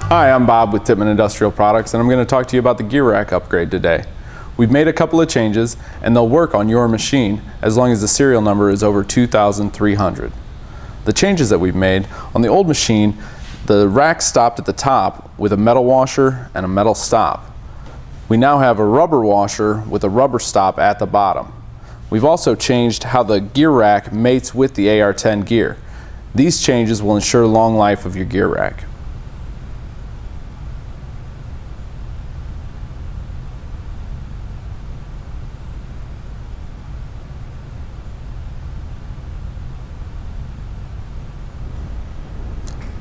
Hi, I'm Bob with Tippmann Industrial Products, and I'm going to talk to you about the gear rack upgrade today. We've made a couple of changes, and they'll work on your machine as long as the serial number is over 2,300. The changes that we've made, on the old machine, the rack stopped at the top with a metal washer and a metal stop. We now have a rubber washer with a rubber stop at the bottom. We've also changed how the gear rack mates with the AR-10 gear. These changes will ensure long life of your gear rack.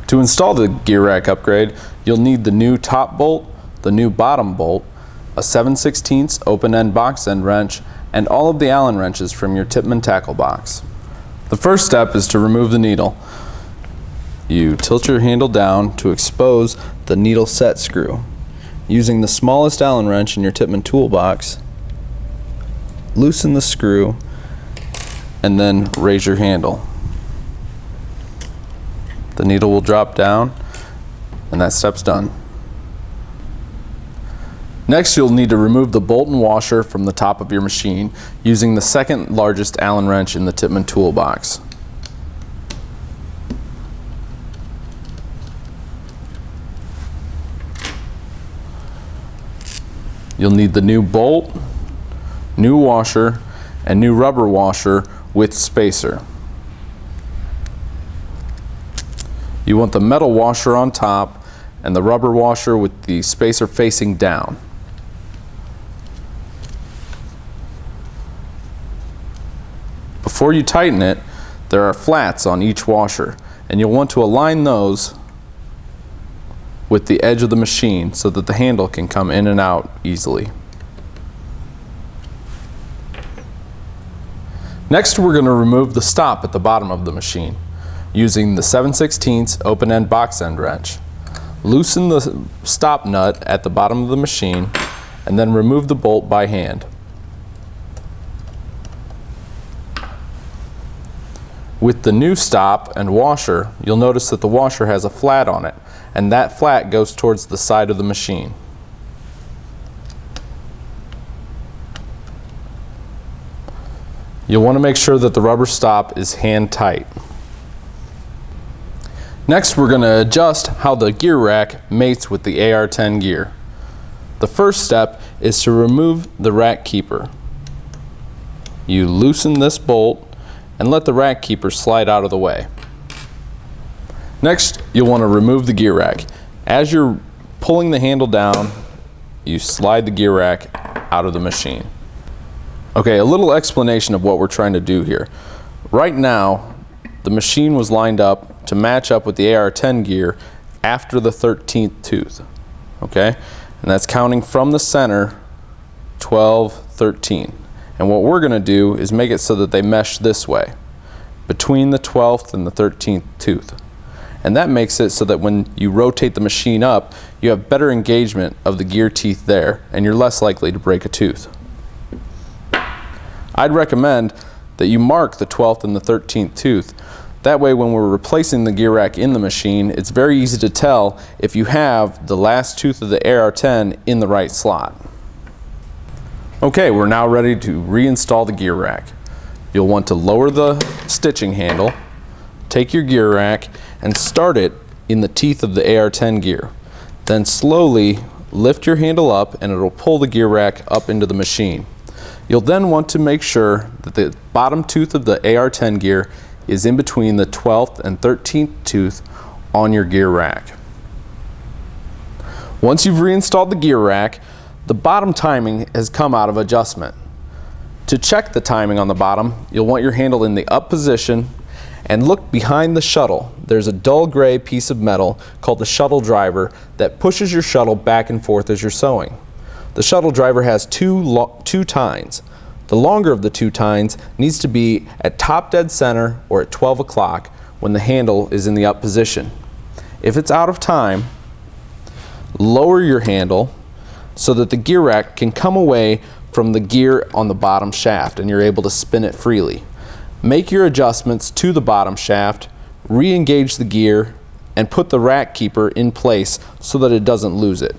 To install the gear rack upgrade, you'll need the new top bolt, the new bottom bolt, a 7/16 open-end box end wrench, and all of the Allen wrenches from your Tippmann tackle box. The first step is to remove the needle. You tilt your handle down to expose the needle set screw. Using the smallest Allen wrench in your Tippmann toolbox, loosen the screw and then raise your handle. The needle will drop down, and that step's done. Next, you'll need to remove the bolt and washer from the top of your machine using the second largest Allen wrench in the Tippmann toolbox. You'll need the new bolt, new washer, and new rubber washer with spacer. You want the metal washer on top and the rubber washer with the spacer facing down. Before you tighten it, there are flats on each washer, and you'll want to align those with the edge of the machine so that the handle can come in and out easily. Next, we're going to remove the stop at the bottom of the machine using the 7/16 open-end box end wrench. Loosen the stop nut at the bottom of the machine and then remove the bolt by hand. With the new stop and washer, you'll notice that the washer has a flat on it, and that flat goes towards the side of the machine. You'll want to make sure that the rubber stop is hand tight. Next, we're going to adjust how the gear rack mates with the AR-10 gear. The first step is to remove the rack keeper. You loosen this bolt and let the rack keeper slide out of the way. Next, you'll want to remove the gear rack. As you're pulling the handle down, you slide the gear rack out of the machine. Okay, a little explanation of what we're trying to do here. Right now, the machine was lined up to match up with the AR-10 gear after the 13th tooth, okay? And that's counting from the center, 12, 13. And what we're gonna do is make it so that they mesh this way, between the 12th and the 13th tooth. And that makes it so that when you rotate the machine up, you have better engagement of the gear teeth there, and you're less likely to break a tooth. I'd recommend that you mark the 12th and the 13th tooth. That way, when we're replacing the gear rack in the machine, it's very easy to tell if you have the last tooth of the AR-10 in the right slot. Okay, we're now ready to reinstall the gear rack. You'll want to lower the stitching handle, take your gear rack, and start it in the teeth of the AR-10 gear. Then slowly lift your handle up and it'll pull the gear rack up into the machine. You'll then want to make sure that the bottom tooth of the AR-10 gear is in between the 12th and 13th tooth on your gear rack. Once you've reinstalled the gear rack, the bottom timing has come out of adjustment. To check the timing on the bottom, you'll want your handle in the up position and look behind the shuttle. There's a dull gray piece of metal called the shuttle driver that pushes your shuttle back and forth as you're sewing. The shuttle driver has two tines. The longer of the two tines needs to be at top dead center or at 12 o'clock when the handle is in the up position. If it's out of time, lower your handle so that the gear rack can come away from the gear on the bottom shaft and you're able to spin it freely. Make your adjustments to the bottom shaft, re-engage the gear, and put the rack keeper in place so that it doesn't lose it.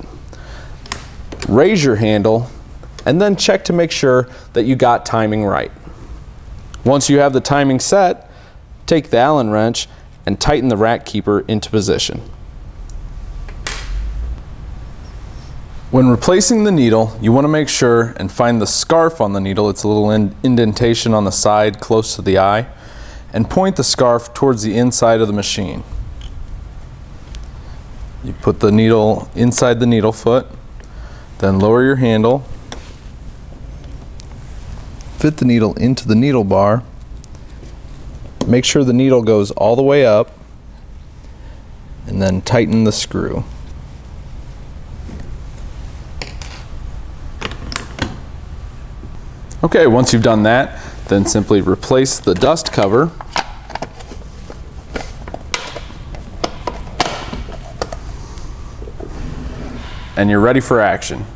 Raise your handle and then check to make sure that you got timing right. Once you have the timing set, take the Allen wrench and tighten the rack keeper into position. When replacing the needle, you want to make sure and find the scarf on the needle. It's a little indentation on the side close to the eye, and point the scarf towards the inside of the machine. You put the needle inside the needle foot, then lower your handle, fit the needle into the needle bar, make sure the needle goes all the way up, and then tighten the screw. Okay, once you've done that, then simply replace the dust cover and you're ready for action.